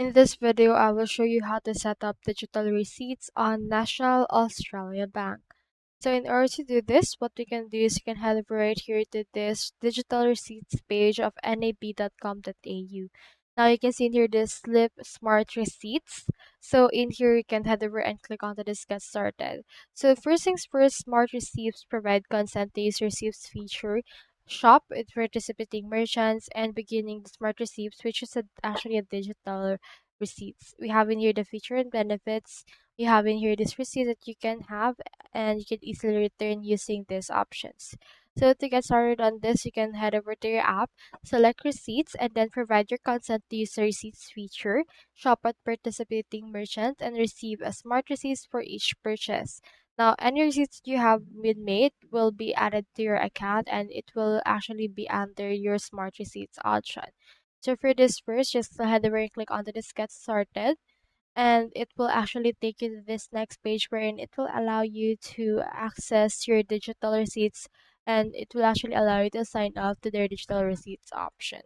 In this video, I will show you how to set up digital receipts on National Australia Bank. So in order to do this, what we can do is you can head over right here to this digital receipts page of nab.com.au. Now you can see in here this Slip Smart Receipts. So in here you can head over and click onto this Get Started. So first things first, Smart Receipts provide consent-based receipts feature. Shop with participating merchants and beginning the Smart Receipts, which is actually a digital receipts. We have in here the feature and benefits. We have in here this receipt that you can have and you can easily return using these options. So to get started on this, you can head over to your app, select receipts, and then provide your consent to use the receipts feature, shop at participating merchants, and receive a smart receipts for each purchase. Now, any receipts you have been made will be added to your account and it will actually be under your smart receipts option. So for this first, just head over and click onto this Get Started, and it will actually take you to this next page wherein it will allow you to access your digital receipts and it will actually allow you to sign up to their digital receipts option.